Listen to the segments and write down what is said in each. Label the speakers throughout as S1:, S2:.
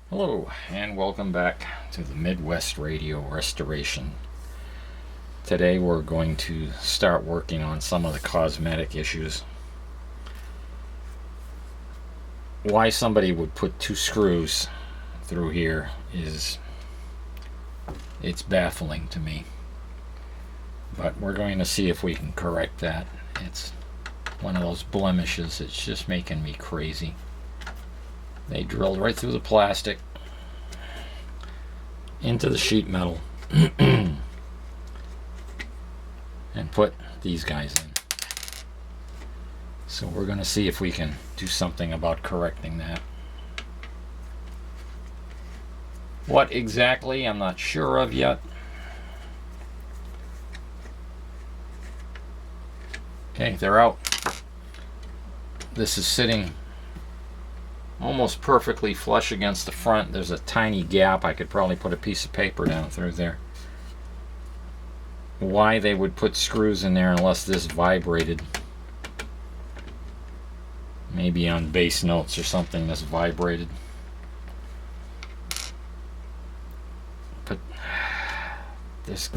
S1: Hello and welcome back to the Midwest Radio Restoration. Today we're going to start working on some of the cosmetic issues. Why somebody would put two screws through here it's baffling to me. But we're going to see if we can correct that. It's one of those blemishes. It's just making me crazy. They drilled right through the plastic into the sheet metal and put these guys in. So we're going to see if we can do something about correcting that. What exactly, I'm not sure of yet. Okay, they're out. This is sitting almost perfectly flush against the front. There's a tiny gap. I could probably put a piece of paper down through there. Why they would put screws in there unless this vibrated. Maybe on bass notes or something this vibrated. But there's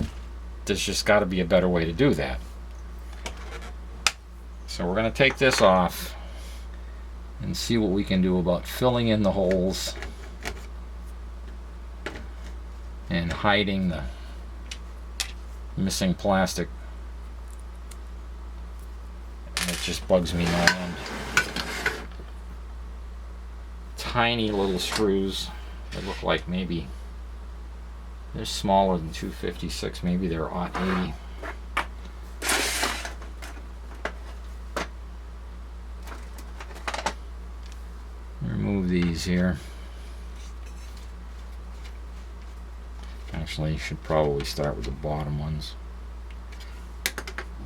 S1: just got to be a better way to do that. So we're going to take this off and see what we can do about filling in the holes and hiding the missing plastic. It just bugs me no end. Tiny little screws that look like maybe they're smaller than 256, maybe they're 0.80. Remove these here. Actually, you should probably start with the bottom ones.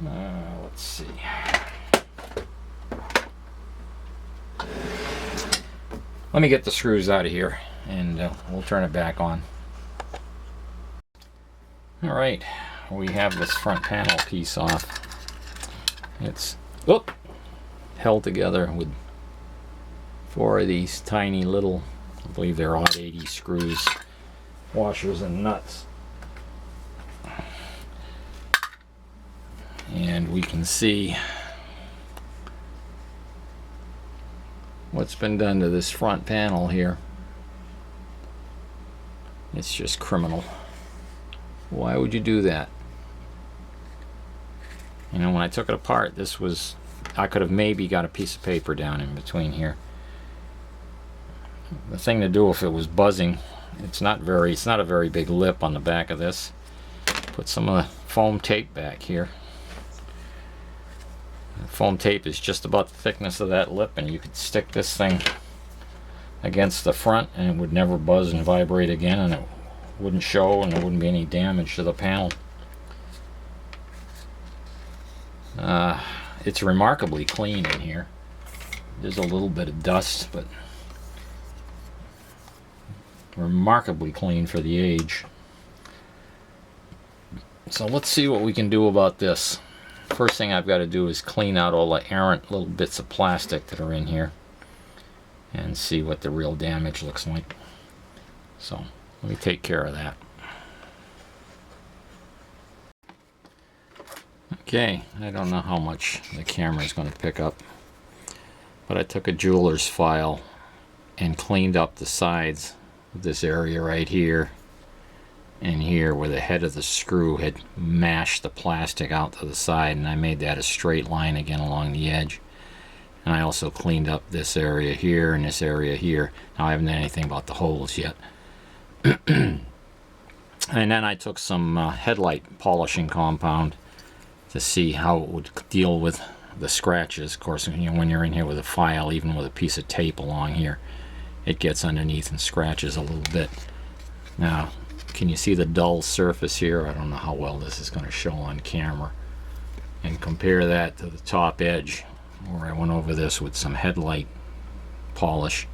S1: Let's see. Let me get the screws out of here and we'll turn it back on. Alright, we have this front panel piece off. It's held together with 4 of these tiny little, I believe they're 0.80 screws, washers and nuts. And we can see what's been done to this front panel here. It's just criminal. Why would you do that? You know, when I took it apart, I could have maybe got a piece of paper down in between here. The thing to do if it was buzzing, it's not a very big lip on the back of this. Put some of the foam tape back here. The foam tape is just about the thickness of that lip, and you could stick this thing against the front and it would never buzz and vibrate again, and it wouldn't show and there wouldn't be any damage to the panel. It's remarkably clean in here. There's a little bit of dust, but remarkably clean for the age. So let's see what we can do about this. First thing I've got to do is clean out all the errant little bits of plastic that are in here and see what the real damage looks like. So let me take care of that. Okay, I don't know how much the camera is going to pick up, but I took a jeweler's file and cleaned up the sides of this area right here and here where the head of the screw had mashed the plastic out to the side, and I made that a straight line again along the edge. And I also cleaned up this area here and this area here. Now I haven't done anything about the holes yet. And then I took some headlight polishing compound to see how it would deal with the scratches. Of course, you know, when you're in here with a file, even with a piece of tape along here, it gets underneath and scratches a little bit. Now, can you see the dull surface here? I don't know how well this is going to show on camera. And compare that to the top edge where I went over this with some headlight polish.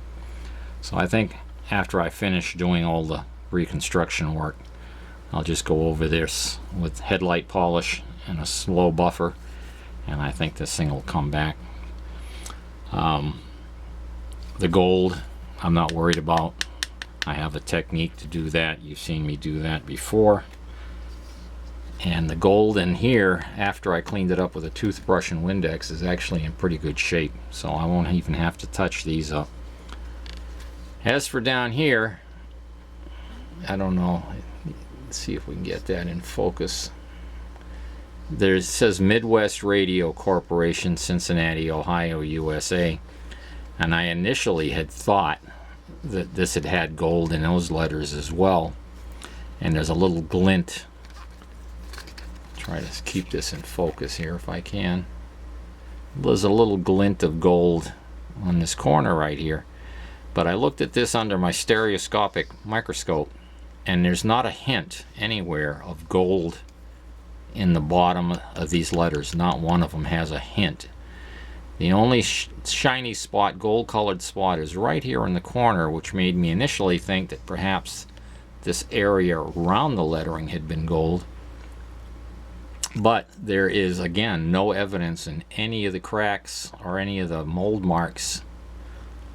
S1: So I think after I finish doing all the reconstruction work, I'll just go over this with headlight polish and a slow buffer, and I think this thing will come back. The gold I'm not worried about. I have a technique to do that. You've seen me do that before. And the gold in here, after I cleaned it up with a toothbrush and Windex, is actually in pretty good shape. So I won't even have to touch these up. As for down here, I don't know. Let's see if we can get that in focus. There it says Midwest Radio Corporation, Cincinnati, Ohio, USA. And I initially had thought that this had gold in those letters as well. And there's a little glint. Try to keep this in focus here if I can. There's a little glint of gold on this corner right here. But I looked at this under my stereoscopic microscope, and there's not a hint anywhere of gold in the bottom of these letters. Not one of them has a hint. The only shiny spot, gold colored spot, is right here in the corner, which made me initially think that perhaps this area around the lettering had been gold. But there is, again, no evidence in any of the cracks or any of the mold marks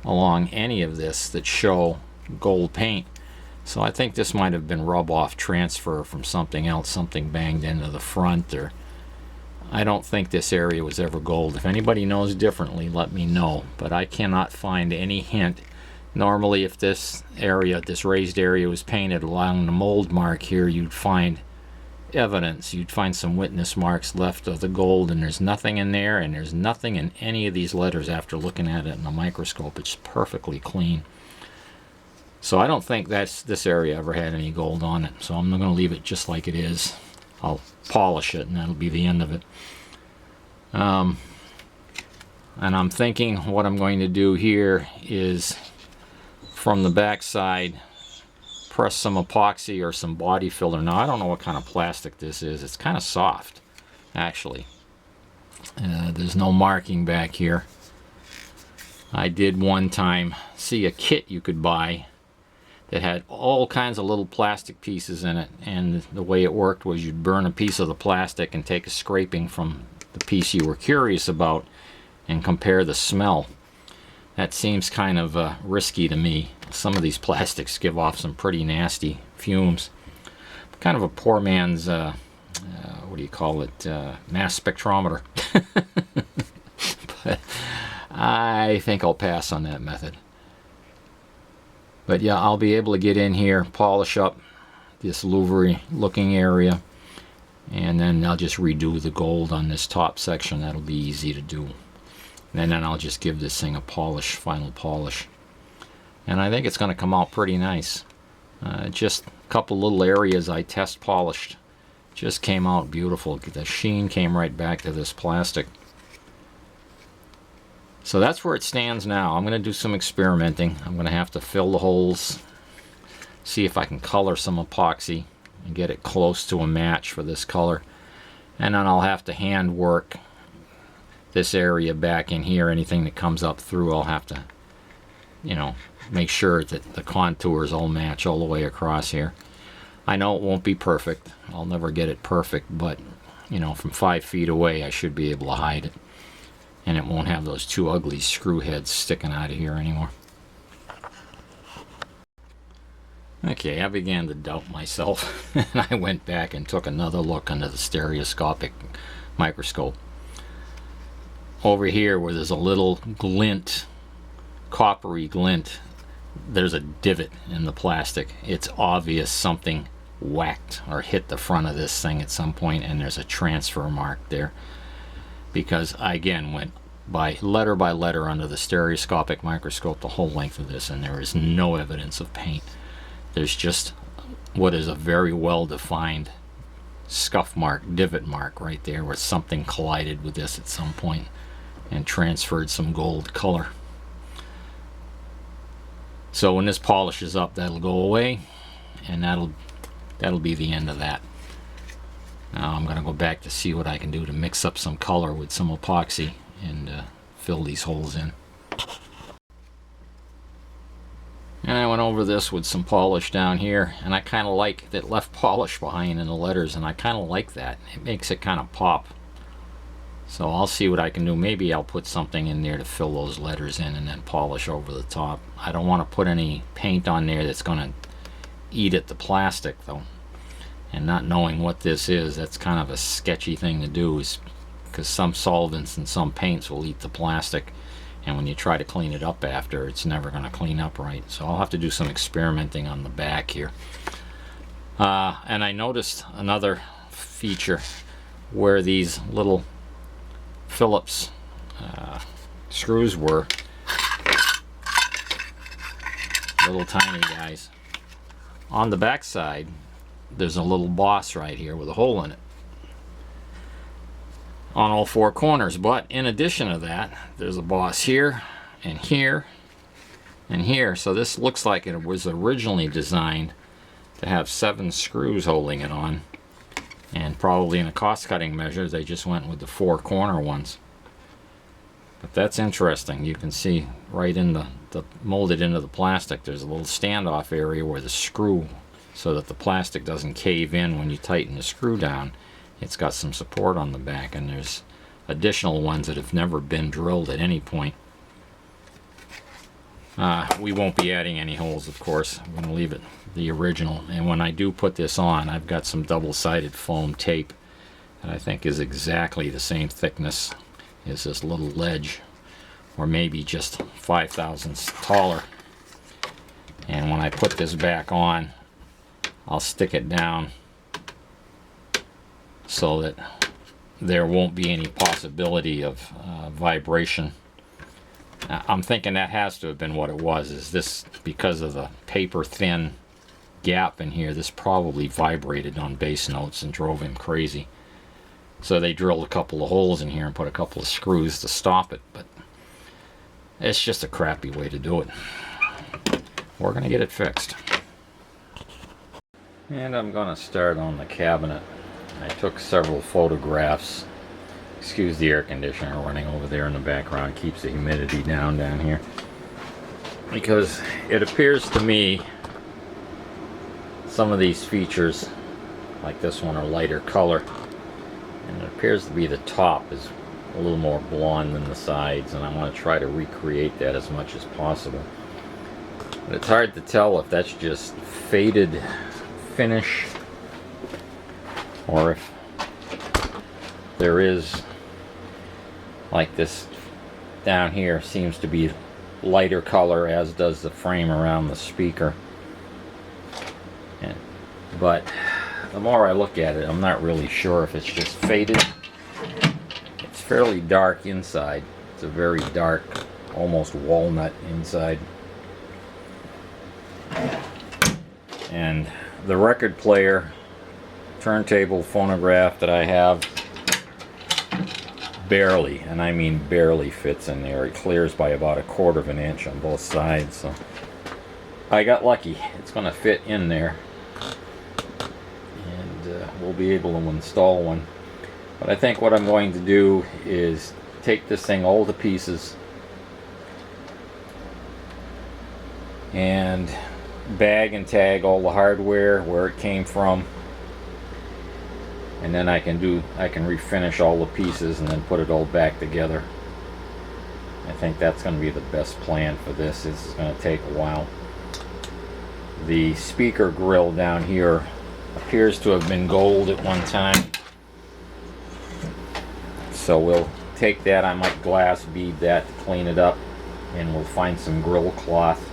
S1: along any of this that show gold paint. So I think this might have been rub-off transfer from something else, something banged into the front, or I don't think this area was ever gold. If anybody knows differently, let me know. But I cannot find any hint. Normally, if this area, this raised area, was painted along the mold mark here, you'd find evidence. You'd find some witness marks left of the gold, and there's nothing in there, and there's nothing in any of these letters after looking at it in a microscope. It's perfectly clean. So I don't think this area ever had any gold on it. So I'm going to leave it just like it is. I'll polish it, and that'll be the end of it. And I'm thinking what I'm going to do here is from the back side press some epoxy or some body filler. Now I don't know what kind of plastic this is. It's kind of soft, actually. There's no marking back here. I did one time see a kit you could buy that had all kinds of little plastic pieces in it, and the way it worked was you'd burn a piece of the plastic and take a scraping from the piece you were curious about and compare the smell. That seems kind of risky to me. Some of these plastics give off some pretty nasty fumes. Kind of a poor man's, what do you call it, mass spectrometer. But I think I'll pass on that method. But yeah, I'll be able to get in here, polish up this louvery looking area, and then I'll just redo the gold on this top section. That'll be easy to do. And then I'll just give this thing a polish, final polish. And I think it's going to come out pretty nice. Just a couple little areas I test polished. Just came out beautiful. The sheen came right back to this plastic. So that's where it stands now. I'm going to do some experimenting. I'm going to have to fill the holes, see if I can color some epoxy and get it close to a match for this color. And then I'll have to hand work this area back in here. Anything that comes up through, I'll have to, you know, make sure that the contours all match all the way across here. I know it won't be perfect. I'll never get it perfect, but you know, from 5 feet away I should be able to hide it, and it won't have those two ugly screw heads sticking out of here anymore. Okay, I began to doubt myself and I went back and took another look under the stereoscopic microscope. Over here where there's a little glint, coppery glint, there's a divot in the plastic. It's obvious something whacked or hit the front of this thing at some point, and there's a transfer mark there, because I again went by letter under the stereoscopic microscope the whole length of this, and there is no evidence of paint. There's just what is a very well defined scuff mark, divot mark right there, where something collided with this at some point and transferred some gold color. So when this polishes up, that'll go away, and that'll be the end of that. Now I'm going to go back to see what I can do to mix up some color with some epoxy and fill these holes in. And I went over this with some polish down here, and I kind of like that left polish behind in the letters, and I kind of like that. It makes it kind of pop. So I'll see what I can do. Maybe I'll put something in there to fill those letters in and then polish over the top. I don't want to put any paint on there that's going to eat at the plastic though. And not knowing what this is, that's kind of a sketchy thing to do, is because some solvents and some paints will eat the plastic, and when you try to clean it up after, it's never going to clean up right. So I'll have to do some experimenting on the back here. And I noticed another feature where these little Phillips screws were, little tiny guys. On the back side there's a little boss right here with a hole in it on all four corners, but in addition to that there's a boss here and here and here. So this looks like it was originally designed to have 7 screws holding it on, and probably in a cost-cutting measure they just went with the 4 corner ones. But that's interesting. You can see right in the molded into the plastic, there's a little standoff area where the screw, so that the plastic doesn't cave in when you tighten the screw down. It's got some support on the back, and there's additional ones that have never been drilled at any point. We won't be adding any holes, of course. I'm going to leave it the original. And when I do put this on, I've got some double-sided foam tape that I think is exactly the same thickness as this little ledge, or maybe just 5 thousandths taller. And when I put this back on, I'll stick it down so that there won't be any possibility of vibration. I'm thinking that has to have been what it was, is this, because of the paper thin gap in here, this probably vibrated on bass notes and drove him crazy. So they drilled a couple of holes in here and put a couple of screws to stop it, but it's just a crappy way to do it. We're going to get it fixed. And I'm going to start on the cabinet. I took several photographs. Excuse the air conditioner running over there in the background, keeps the humidity down here. Because it appears to me some of these features, like this one, are lighter color. And it appears to be the top is a little more blonde than the sides, and I want to try to recreate that as much as possible. But it's hard to tell if that's just faded finish or if there is, like this down here seems to be lighter color, as does the frame around the speaker. But the more I look at it, I'm not really sure if it's just faded. It's fairly dark inside. It's a very dark, almost walnut inside. And the record player, turntable phonograph that I have, barely, and I mean barely, fits in there. It clears by about 1/4 of an inch on both sides, so I got lucky. It's going to fit in there, and we'll be able to install one. But I think what I'm going to do is take this thing all to pieces and bag and tag all the hardware where it came from, and then I can refinish all the pieces and then put it all back together. I think that's going to be the best plan for this. This is going to take a while. The speaker grill down here appears to have been gold at one time, so we'll take that. I might glass bead that to clean it up, and we'll find some grill cloth,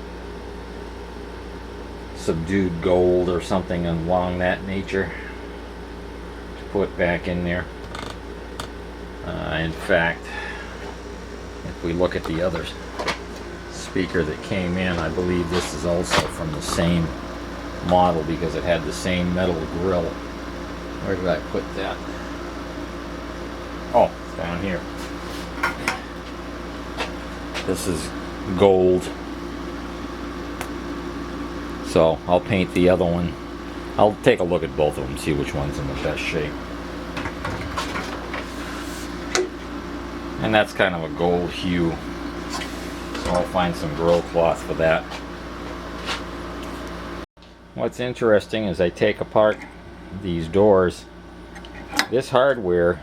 S1: subdued gold or something along that nature, to put back in there. In fact, if we look at the other speaker that came in, I believe this is also from the same model because it had the same metal grill. Where did I put that? Oh, it's down here. This is gold. So I'll paint the other one. I'll take a look at both of them, see which one's in the best shape. And that's kind of a gold hue, so I'll find some grill cloth for that. What's interesting is I take apart these doors. This hardware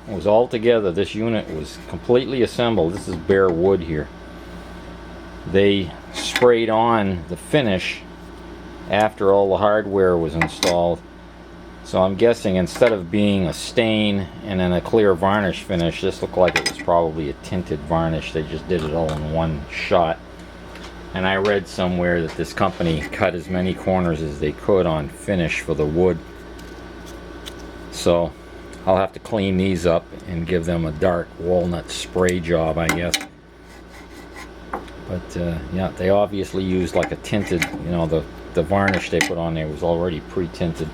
S1: was all together. This unit was completely assembled. This is bare wood here. They sprayed on the finish after all the hardware was installed. So I'm guessing instead of being a stain and then a clear varnish finish, this looked like it was probably a tinted varnish. They just did it all in one shot. And I read somewhere that this company cut as many corners as they could on finish for the wood. So I'll have to clean these up and give them a dark walnut spray job, I guess. But yeah, they obviously used like a tinted, you know, the varnish they put on there was already pre-tinted.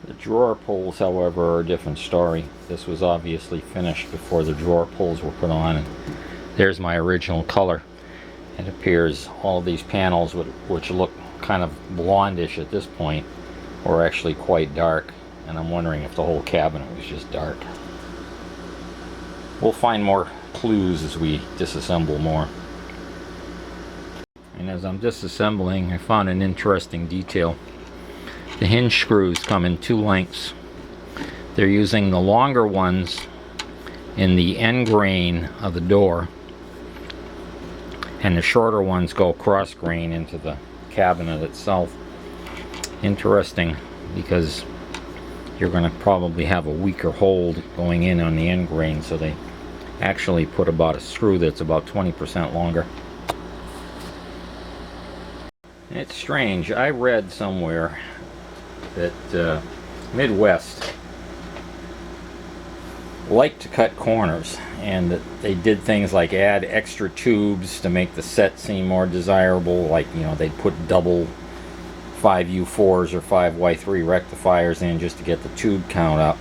S1: The drawer pulls, however, are a different story. This was obviously finished before the drawer pulls were put on. And there's my original color. It appears all of these panels, which look kind of blondish at this point, were actually quite dark. And I'm wondering if the whole cabinet was just dark. We'll find more clues as we disassemble more. And as I'm disassembling, I found an interesting detail. The hinge screws come in two lengths. They're using the longer ones in the end grain of the door, and the shorter ones go cross grain into the cabinet itself. Interesting, because you're going to probably have a weaker hold going in on the end grain, so they actually put about a screw that's about 20% longer. It's strange. I read somewhere that Midwest like to cut corners, and that they did things like add extra tubes to make the set seem more desirable. Like, you know, they'd put double 5U4s or 5Y3 rectifiers in just to get the tube count up,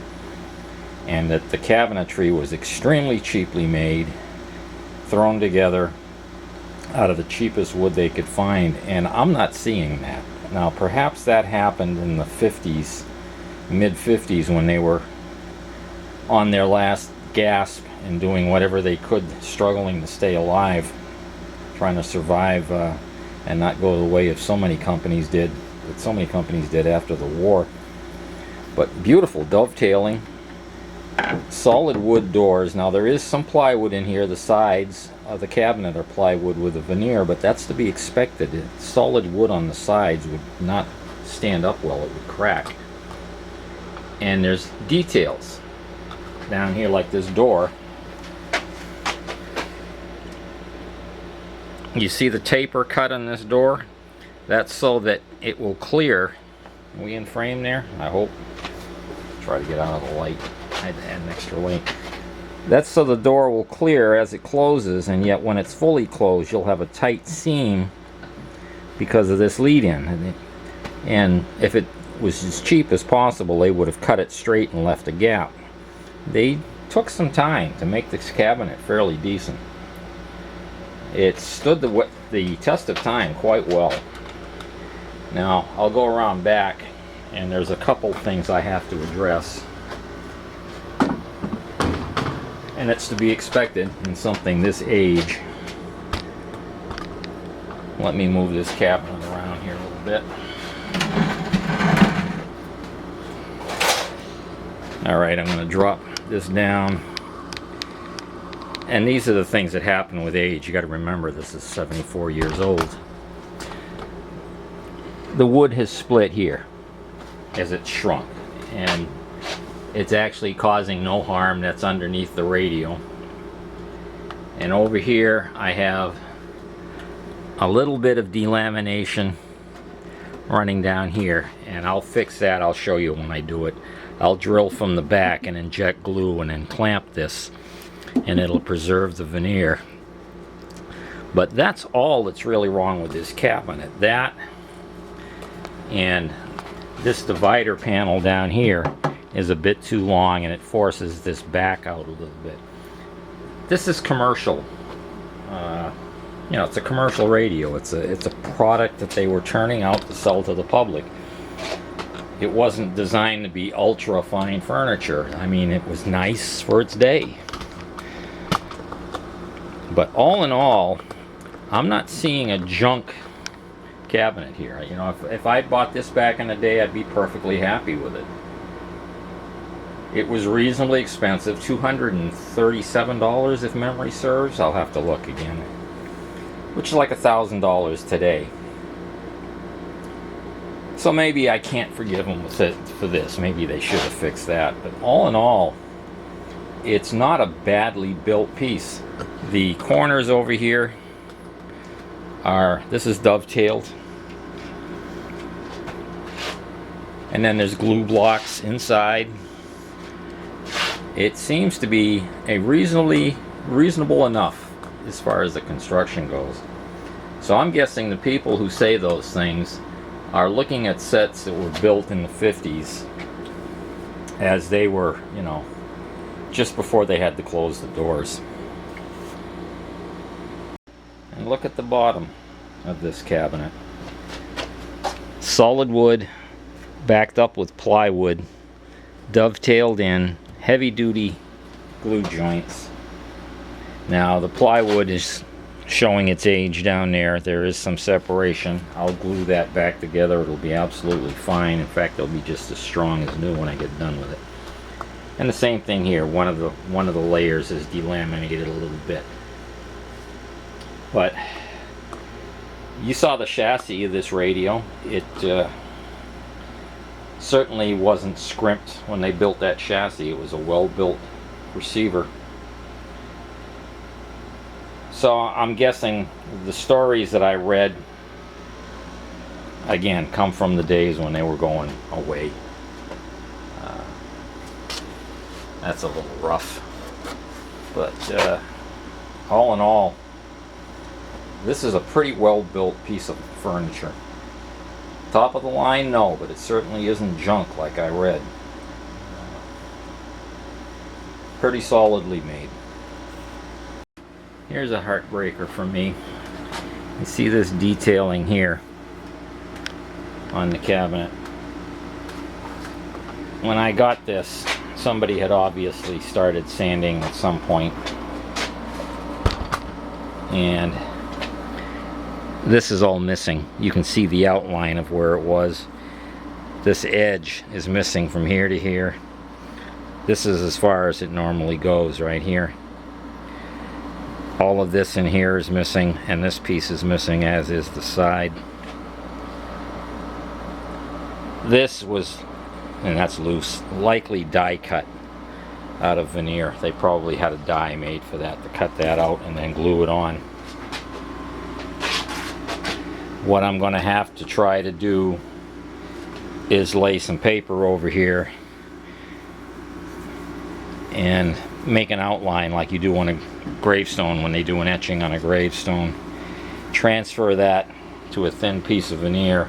S1: and that the cabinetry was extremely cheaply made, thrown together out of the cheapest wood they could find. And I'm not seeing that. Now, perhaps that happened in the 50s, mid-50s, when they were on their last gasp and doing whatever they could, struggling to stay alive, trying to survive and not go the way of so many companies did, that so many companies did after the war. But beautiful dovetailing, solid wood doors. Now, there is some plywood in here. The sides of the cabinet are plywood with a veneer, but that's to be expected. Solid wood on the sides would not stand up well, it would crack. And there's details down here, like this door. You see the taper cut on this door? That's so that it will clear. Are we in frame there? I hope. Try to get out of the light. I had to add an extra light. That's so the door will clear as it closes, and yet when it's fully closed, you'll have a tight seam because of this lead-in. And if it was as cheap as possible, they would have cut it straight and left a gap. They took some time to make this cabinet fairly decent. It stood the test of time quite well. Now, I'll go around back, and there's a couple things I have to address. And it's to be expected in something this age. Let me move this cabinet around here a little bit. Alright, I'm going to drop this down. And these are the things that happen with age. You got to remember, this is 74 years old. The wood has split here as it's shrunk, and it's actually causing no harm. That's underneath the radio. And over here I have a little bit of delamination running down here, and I'll fix that. I'll show you when I do it. I'll drill from the back and inject glue and then clamp this, and it'll preserve the veneer. But that's all that's really wrong with this cabinet. That and this divider panel down here is a bit too long, and it forces this back out a little bit. This is commercial. You know, it's a commercial radio. It's a product that they were turning out to sell to the public. It wasn't designed to be ultra fine furniture. I mean, it was nice for its day. But all in all, I'm not seeing a junk cabinet here. You know, if I bought this back in the day, I'd be perfectly happy with it. It was reasonably expensive, $237 if memory serves. I'll have to look again. Which is like $1,000 today. So maybe I can't forgive them for this. Maybe they should have fixed that. But all in all, it's not a badly built piece. The corners over here this is dovetailed. And then there's glue blocks inside. It seems to be a reasonable enough as far as the construction goes. So I'm guessing the people who say those things are looking at sets that were built in the 50s as they were, you know, just before they had to close the doors. And look at the bottom of this cabinet. Solid wood backed up with plywood, dovetailed in, heavy duty glue joints. Now the plywood is showing its age down there. There is some separation. I'll glue that back together. It'll be absolutely fine. In fact, it'll be just as strong as new when I get done with it. And the same thing here. One of the layers is delaminated a little bit. But you saw the chassis of this radio. It certainly wasn't scrimped when they built that chassis. It was a well-built receiver. So I'm guessing the stories that I read, again, come from the days when they were going away. That's a little rough. But all in all, this is a pretty well-built piece of furniture. Top of the line, no, but it certainly isn't junk like I read. Pretty solidly made. Here's a heartbreaker for me. You see this detailing here on the cabinet. When I got this, somebody had obviously started sanding at some point, and this is all missing. You can see the outline of where it was. This edge is missing from here to here. This is as far as it normally goes right here. All of this in here is missing, and this piece is missing, as is the side. This was, and that's loose, likely die cut out of veneer. They probably had a die made for that to cut that out and then glue it on. What I'm going to have to try to do is lay some paper over here and make an outline like you do on a gravestone when they do an etching on a gravestone. Transfer that to a thin piece of veneer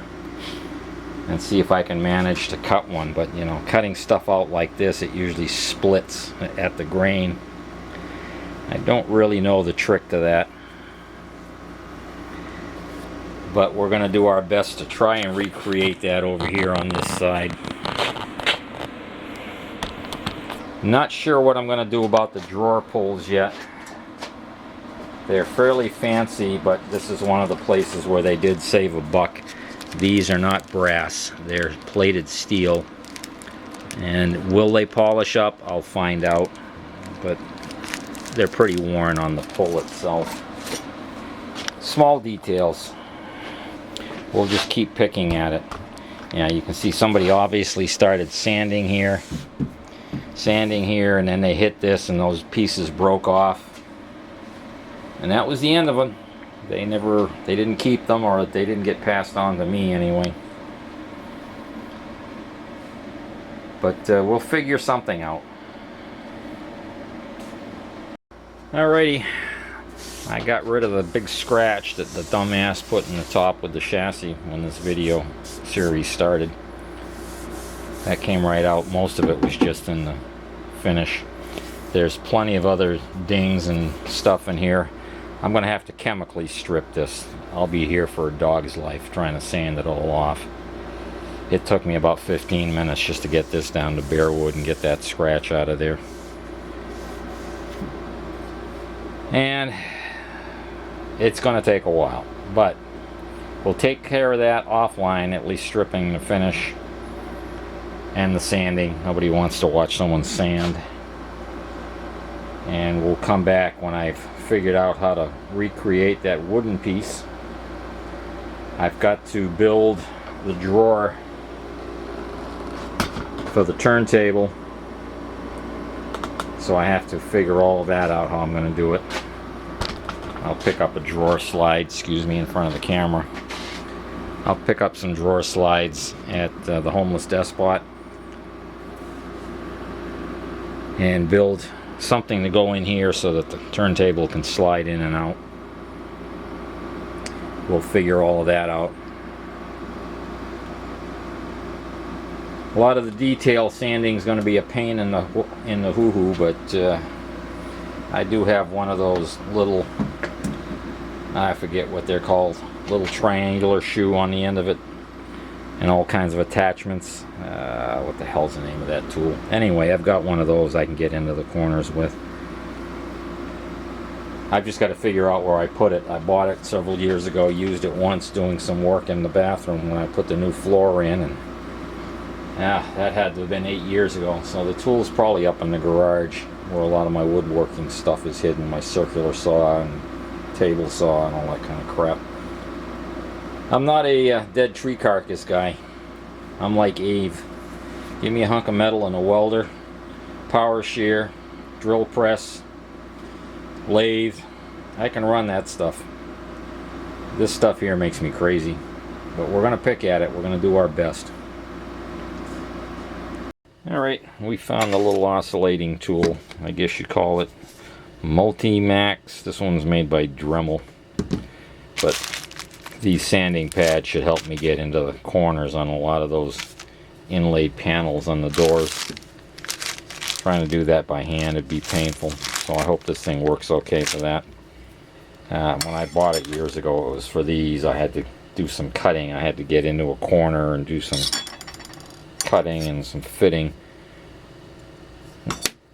S1: and see if I can manage to cut one. But you know, cutting stuff out like this, it usually splits at the grain. I don't really know the trick to that, but we're going to do our best to try and recreate that over here on this side. Not sure what I'm going to do about the drawer pulls yet. They're fairly fancy, but this is one of the places where they did save a buck. These are not brass, they're plated steel. And will they polish up? I'll find out. But they're pretty worn on the pull itself. Small details. We'll just keep picking at it. Yeah, you can see somebody obviously started sanding here, and then they hit this and those pieces broke off. And that was the end of them. They didn't keep them, or they didn't get passed on to me anyway. But we'll figure something out. Alrighty. I got rid of the big scratch that the dumbass put in the top with the chassis when this video series started. That came right out. Most of it was just in the finish. There's plenty of other dings and stuff in here. I'm going to have to chemically strip this. I'll be here for a dog's life trying to sand it all off. It took me about 15 minutes just to get this down to bare wood and get that scratch out of there. And it's going to take a while, but we'll take care of that offline, at least stripping the finish. and the sanding. Nobody wants to watch someone sand. And we'll come back when I've figured out how to recreate that wooden piece. I've got to build the drawer for the turntable, so I have to figure all of that out, how I'm going to do it. I'll pick up a drawer slide, excuse me, in front of the camera. I'll pick up some drawer slides at the homeless despot and build something to go in here so that the turntable can slide in and out. We'll figure all of that out. A lot of the detail sanding is going to be a pain in the hoo-hoo, but I do have one of those little, I forget what they're called, little triangular shoe on the end of it, and all kinds of attachments. What the hell's the name of that tool? Anyway, I've got one of those I can get into the corners with. I've just got to figure out where I put it. I bought it several years ago, used it once doing some work in the bathroom when I put the new floor in, and yeah, that had to have been 8 years ago. So the tool's probably up in the garage where a lot of my woodworking stuff is hidden, my circular saw and table saw and all that kind of crap. I'm not a dead tree carcass guy. I'm like Eve. Give me a hunk of metal and a welder, power shear, drill press, lathe. I can run that stuff. This stuff here makes me crazy, but we're going to pick at it. We're going to do our best. Alright, we found the little oscillating tool, I guess you call it. Multi-Max. This one's made by Dremel, but these sanding pads should help me get into the corners on a lot of those inlaid panels on the doors. Trying to do that by hand would be painful, so I hope this thing works okay for that. When I bought it years ago, it was for these. I had to do some cutting. I had to get into a corner and do some cutting and some fitting.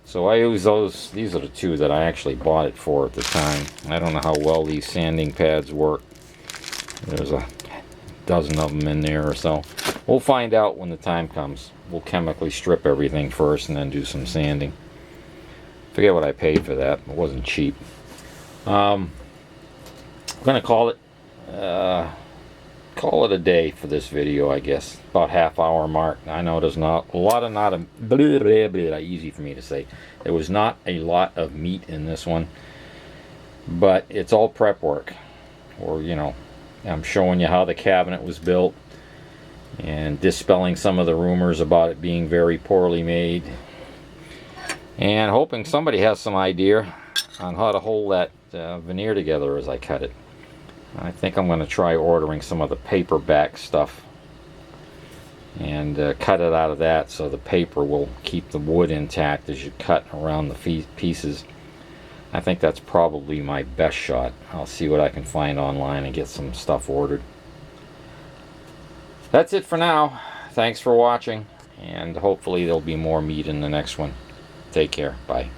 S1: So I use those. These are the two that I actually bought it for at the time. I don't know how well these sanding pads work. There's a dozen of them in there or so. We'll find out when the time comes. We'll chemically strip everything first and then do some sanding. Forget what I paid for that. It wasn't cheap. I'm gonna call it a day for this video, I guess. About half-hour mark. I know there's not a lot of blah, blah, blah, easy for me to say. There was not a lot of meat in this one, but it's all prep work. Or, you know, I'm showing you how the cabinet was built and dispelling some of the rumors about it being very poorly made, and hoping somebody has some idea on how to hold that veneer together as I cut it. I think I'm going to try ordering some of the paperback stuff and cut it out of that so the paper will keep the wood intact as you cut around the pieces. I think that's probably my best shot. I'll see what I can find online and get some stuff ordered. That's it for now. Thanks for watching, and hopefully there'll be more meat in the next one. Take care. Bye.